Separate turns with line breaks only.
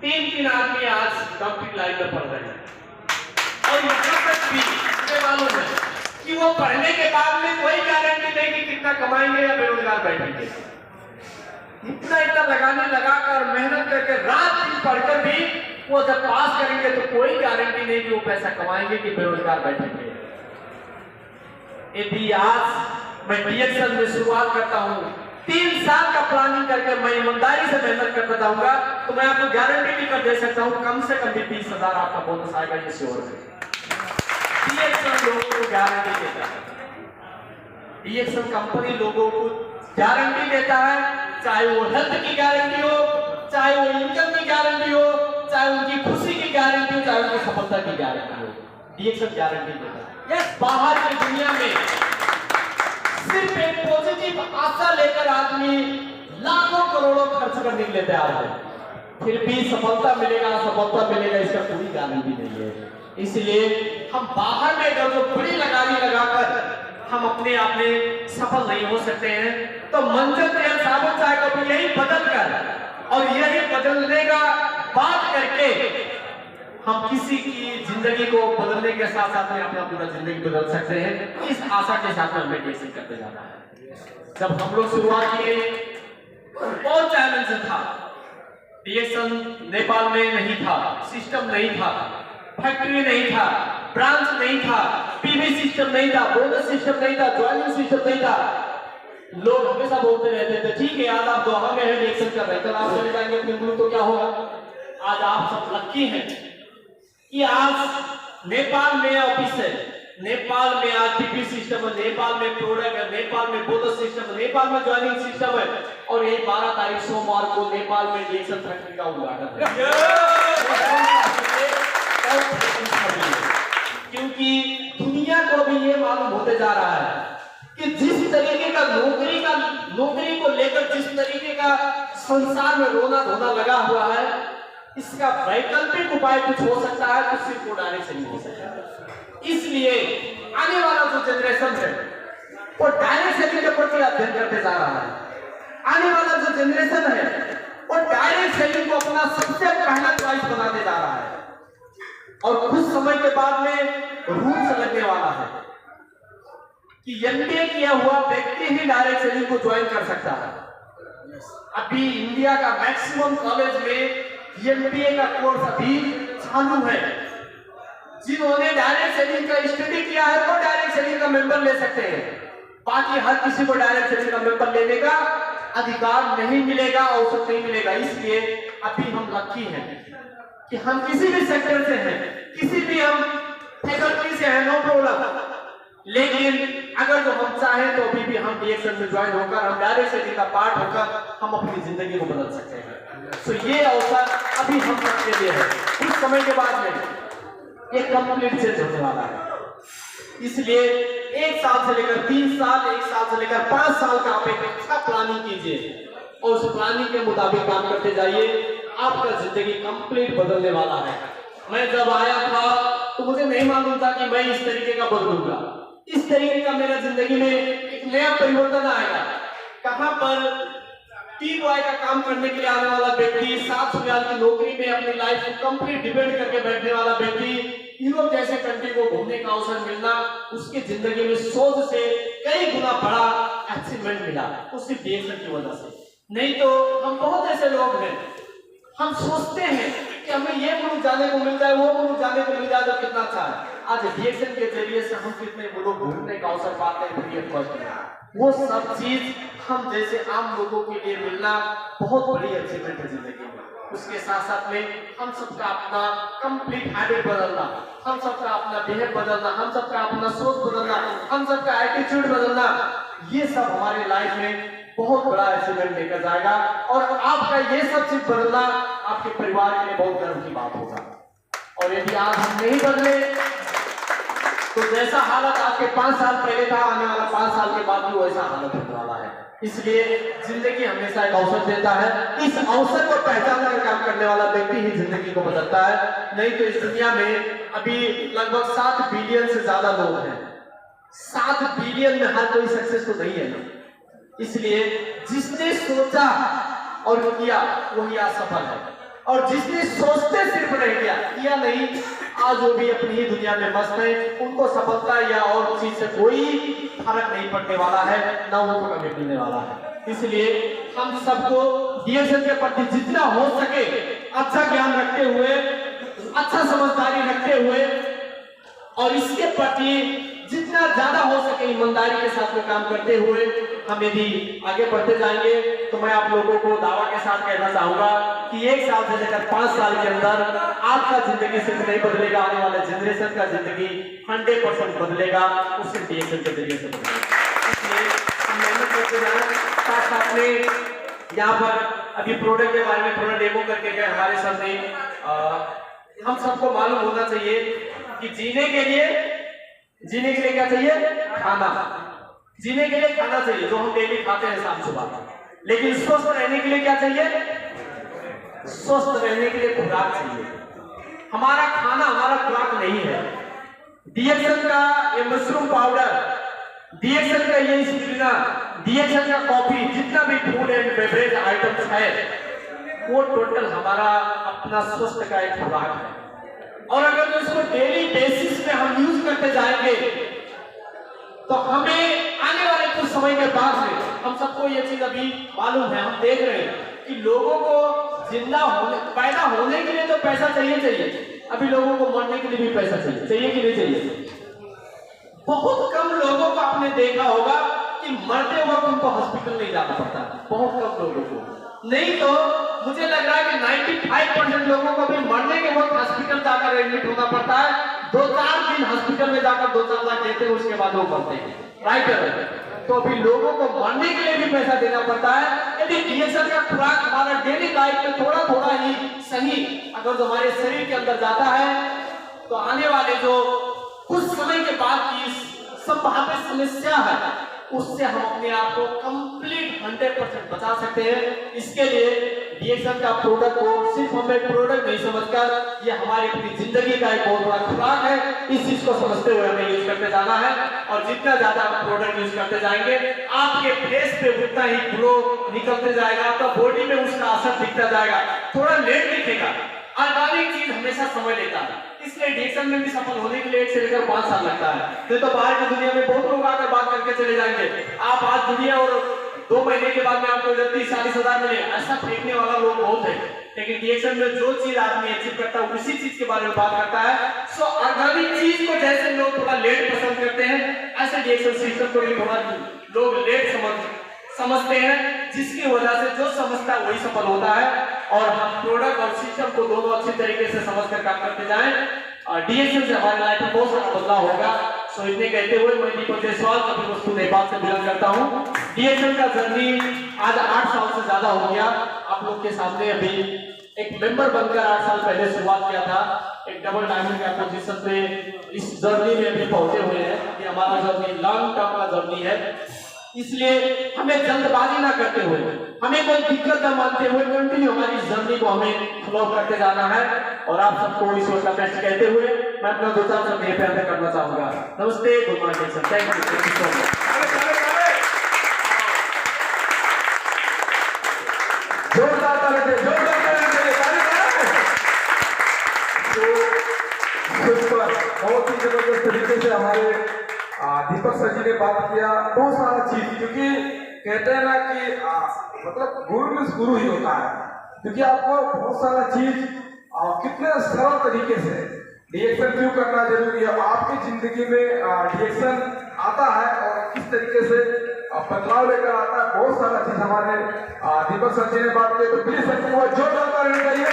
तीन आदमी आज डॉक्टरी लाइन में पढ़ रहे हैं और यहाँ तक भी मुझे मालूम है कि वो पढ़ने के बाद में कोई गारंटी नहीं कि कितना कमाएंगे या बेरोजगार बैठेंगे। इतना लगाकर मेहनत करके रात दिन पढ़कर भी वो जब पास करेंगे तो कोई गारंटी नहीं कि वो पैसा कमाएंगे कि बेरोजगार बैठेंगे। यदि आज मैं DXL में शुरुआत करता हूँ, 3 साल का प्लानिंग करके मैं ईमानदारी से मेहनत करता जाऊंगा तो मैं आपको गारंटी भी कर दे सकता हूँ कम से कम भी 30,000 आपका बोनस आएगा, ये श्योर है। DXL लोगों को गारंटी देता है, DXL कंपनी लोगों को गारंटी देता है, चाहे वो हेल्थ की गारंटी हो, चाहे वो इनकम की गारंटी हो, चाहे उनकी खुशी की गारंटी हो, चाहे उनकी सफलता की गारंटी हो, DXL गारंटी देता है। बाहर की दुनिया में सिर्फ एक पॉजिटिव आशा लेकर आदमी लाखों करोड़ों खर्च करने के लिए तैयार है, फिर भी सफलता मिलेगा इसका कोई गारंटी नहीं है। इसलिए हम बाहर में अगर जो बड़ी लगानी लगाकर हम अपने आप में सफल नहीं हो सकते हैं तो मंजिल तेल साबुन चाय को भी यही बदल कर और यही बदलने का बात करके हम किसी की जिंदगी को बदलने के साथ साथ में अपना पूरा जिंदगी बदल सकते हैं। इस आशा के साथ में हमें DXL करते जाना है। जब हम लोग शुरुआत किए बहुत चैलेंज था, DXL नेपाल में नहीं था, सिस्टम नहीं था, फैक्ट्री नहीं था, ब्रांच नहीं था, PV सिस्टम नहीं था, बोनस सिस्टम नहीं था, ज्वाइनिंग सिस्टम नहीं था। लोग हमेशा बोलते रहते थे ठीक है आज आप दोहा में है DXL कर रहे हैं, कल आप चले जाएंगे अपने गुरु तो क्या होगा। आज आप सब लकी हैं कि आज नेपाल में ऑफिस है, नेपाल में आज PV सिस्टम है, नेपाल में प्रोडक्ट है, नेपाल में बोनस सिस्टम है, नेपाल में ज्वाइनिंग सिस्टम है और ये 12 तारीख सोमवार को नेपाल में DXL फैक्ट्री का उद्घाटन है। क्योंकि दुनिया को भी ये मालूम होते जा रहा है कि जिस तरीके का नौकरी को लेकर जिस तरीके का संसार में रोना धोना लगा हुआ है, इसका वैकल्पिक उपाय कुछ हो सकता है तो सिर्फ वो डायरेक्ट सेलिंग हो सकता है। इसलिए आने वाला जो जनरेशन है वो डायरेक्ट सेलिंग के प्रति अध्ययन करते जा रहा है। आने वाला जो जनरेशन है वो डायरेक्ट सेलिंग को अपना सबसे पहला चॉइस बनाते जा रहा है और कुछ समय के बाद में रूल्स लगने वाला है कि MBA किया हुआ व्यक्ति ही डायरेक्ट सेलिंग को ज्वाइन कर सकता है। अभी इंडिया का मैक्सिमम कॉलेज में MBA का कोर्स अभी चालू है। जिन्होंने डायरेक्ट सेलिंग का स्टडी किया है वो डायरेक्ट सेलिंग का मेंबर ले सकते हैं, बाकी हर किसी को डायरेक्ट सेलिंग का मेंबर लेने का अधिकार नहीं मिलेगा, अवसर नहीं मिलेगा। इसलिए अभी हम लकी हैं कि हम किसी भी सेक्टर से हैं, किसी भी हम फैकल्टी से हैं, नो प्रॉब्लम, लेकिन अगर जो हम चाहें तो अभी भी हम DXL में ज्वाइन होकर हम डायरेक्ट सेलिंग का पार्ट होकर हम अपनी जिंदगी को बदल सकते हैं। तो ये अवसर अभी हम सबके लिए है, कुछ समय के बाद में ये कंप्लीट चेंज होने वाला है। इसलिए 1 साल से लेकर 3 साल, 1 साल से लेकर 5 साल का आप एक अच्छा प्लानिंग कीजिए और उस प्लानिंग के मुताबिक काम करते जाइए, आपका जिंदगी कंप्लीट बदलने वाला है। मैं जब आया था तो मुझे नहीं मालूम था कि मैं इस तरीके का बदलूंगा, इस तरीके का मेरा जिंदगी में एक नया परिवर्तन आएगा। कहां पर टी बॉय का काम करने के लिए आने वाला व्यक्ति 700,000 की नौकरी में अपनी लाइफ को कंप्लीट डिपेंड करके बैठने वाला व्यक्ति यूरोप जैसे कंट्री को घूमने का अवसर मिलना, उसकी जिंदगी में सोच से कई गुना बड़ा अचीवमेंट मिला, वो सिर्फ DXL की वजह से। नहीं तो हम बहुत ऐसे लोग हैं, हम सोचते हैं कि हमें ये मुल्क जाने को मिल जाए, वो मुल्क जाने को मिल जाए तो कितना अच्छा है। आज DXL के जरिए से हम कितने मुल्क घूमने का अवसर पाते हैं फ्री ऑफ कॉस्ट। वो सब चीज हम जैसे आम लोगों के लिए मिलना बहुत बड़ी अचीवमेंट है जिंदगी में। उसके साथ साथ में हम सबका अपना कंप्लीट हैबिट बदलना, हम सबका अपना बिहेव बदलना, हम सबका अपना सोच बदलना, हम सबका एटीट्यूड बदलना, ये सब हमारे लाइफ में बहुत बड़ा अचीवमेंट लेकर जाएगा और आपका ये सब चीज बदलना आपके परिवार के लिए बहुत गर्व की बात होगा। और यदि आज हम नहीं बदले तो जैसा हालत आपके 5 साल पहले था, आने वाला 5 साल के बाद भी वैसा हालत होने वाला है। इसलिए जिंदगी हमेशा एक अवसर देता है, इस अवसर को पहचान कर काम करने वाला व्यक्ति ही जिंदगी को बदलता है। नहीं तो इस दुनिया में अभी लगभग 7 बिलियन से ज्यादा लोग हैं, 7 बिलियन में हर कोई सक्सेस तो नहीं है ना। इसलिए जिसने सोचा और किया वही आज सफल है। और जिसने सोचते सिर्फ नहीं किया नहीं, आज वो भी अपनी ही दुनिया में मस्त है, उनको सफलता या और चीज से कोई फर्क नहीं पड़ने वाला है, ना उनको कभी मिलने वाला है। इसलिए हम सबको डीएक्शन के प्रति जितना हो सके अच्छा ज्ञान रखते हुए, अच्छा समझदारी रखते हुए और इसके प्रति जितना ज्यादा हो सके ईमानदारी के साथ में काम करते हुए हम यदि आगे बढ़ते जाएंगे तो मैं आप लोगों को दावा के साथ कहना चाहूंगा कि 1 साल से लेकर 5 साल के अंदर आपका जिंदगी सिर्फ नहीं बदलेगा, आने वाले जनरेशन का जिंदगी 100% बदलेगा, उससे डीएक्शन के जरिए से बदलेगा। इसलिए हम मेहनत करते जाए। साथ में यहाँ पर अभी प्रोडक्ट के बारे में थोड़ा डेमो करके गए हमारे सामने। हम सबको मालूम होना चाहिए कि जीने के लिए क्या चाहिए? खाना। जीने के लिए खाना चाहिए जो हम डेली खाते हैं शाम सुबह, लेकिन स्वस्थ रहने के लिए क्या चाहिए? स्वस्थ रहने के लिए खुराक चाहिए। हमारा खाना हमारा खुराक नहीं है। डीएक्शन का ये मशरूम पाउडर, डीएक्शन का ये स्पिरुलिना, डीएक्शन का कॉफी, जितना भी फूड एंड बेवरेज आइटम्स है वो टोटल हमारा अपना स्वस्थ का एक खुराक है। और अगर तो इसको डेली बेसिस पे हम यूज करते जाएंगे तो हमें आने वाले कुछ समय के बाद में, हम सबको ये चीज अभी मालूम है, हम देख रहे हैं कि लोगों को जिंदा होने, पैदा होने के लिए तो पैसा चाहिए, अभी लोगों को मरने के लिए भी पैसा चाहिए कि नहीं चाहिए? बहुत कम लोगों को आपने देखा होगा कि मरते वक्त उनको हॉस्पिटल नहीं जाना पड़ता, बहुत कम लोगों को। नहीं तो मुझे लग रहा है कि 95% लोगों को भी मरने के वक्त हॉस्पिटल जाकर एडमिट होना पड़ता है, 2-4 दिन हॉस्पिटल में जाकर 2-4 लाख देते हैं, उसके बाद वो मरते हैं। राइट है? तो अभी लोगों को मरने के लिए भी पैसा देना पड़ता है। यदि डीएक्शन का खुराक हमारा डेली लाइफ में थोड़ा थोड़ा ही सही अगर जो हमारे शरीर के अंदर जाता है तो आने वाले जो कुछ समय के बाद की संभावित समस्या है उससे हम अपने आप को कंप्लीट 100% बचा सकते हैं। इसके लिए डीएक्शन का प्रोडक्ट को सिर्फ हमें प्रोडक्ट नहीं समझकर ये हमारी पूरी जिंदगी का एक बहुत बड़ा खुराक है, इस चीज को समझते हुए हमें यूज करते जाना है। और जितना ज्यादा हम प्रोडक्ट यूज करते जाएंगे आपके फेस पे उतना ही ग्लो निकलते जाएगा, आपका बॉडी में उसका असर दिखता जाएगा, थोड़ा लेट दिखेगा। ऑर्गेनिक चीज हमेशा समय लेता है, इसलिए डीएक्शन में भी सफल होने के लिए 1 से लेकर 5 साल लगता है। नहीं तो बाहर की दुनिया में बहुत लोग आकर बात करके चले जाएंगे, आप आज दुनिया और 2 महीने के बाद में आपको 30-40 हजार मिले, ऐसा फेंकने वाला लोग बहुत है। लेकिन डीएक्शन में जो चीज आदमी अचीव करता है उसी चीज के बारे में बात करता है। सो ऑर्गेनिक चीज को जैसे लोग थोड़ा लेट पसंद करते हैं, ऐसे डीएक्शन सिस्टम को भी थोड़ा लोग लेट समझते हैं, जिसकी वजह से जो समझता है वही सफल होता है। और हम प्रोडक्ट और सिस्टम को दोनों अच्छी तरीके से समझकर काम करते जाएं। डीएक्शन से हमारी लाइफ में बहुत सारा बदलाव होगा। सो इतने कहते हुए मैं दीपक जायसवाल कपिल वस्तु नेपाल से बिलोंग करता हूँ। डीएक्शन का जर्नी आज 8 साल से ज्यादा हो गया। आप लोग के सामने अभी एक मेंबर बनकर 8 साल पहले शुरुआत किया था, एक डबल डायमंड का पोजीशन पे इस जर्नी में अभी पहुंचे हुए हैं। ये हमारा जर्नी लॉन्ग टर्म का जर्नी है, इसलिए हमें जल्दबाजी ना करते हुए, हमें कोई दिक्कत न मानते हुए कंटिन्यू हमारी जर्नी को हमें फ्लो करते जाना है। और आप सबको ईश्वर का बेस्ट कहते हुए मैं अपना 2-4 शब्द यहीं पे करना चाहूंगा। नमस्ते, good morning sir, thank you so much. जोरदार ताली, जोरदार बहुत ही जबरदस्त तरीके से हमारे दीपक सर जी ने बात किया। बहुत सारा चीज, क्योंकि कहते हैं ना कि मतलब गुरु ही होता है, क्योंकि आपको बहुत सारा चीज कितने सरल तरीके से डीएक्शन क्यों करना जरूरी है, आपकी जिंदगी में डीएक्शन आता है और किस तरीके से बदलाव लेकर आता है, बहुत सारा चीज हमारे दीपक सर जी ने बात की। तो प्लीज सबको जोरदार ताली चाहिए।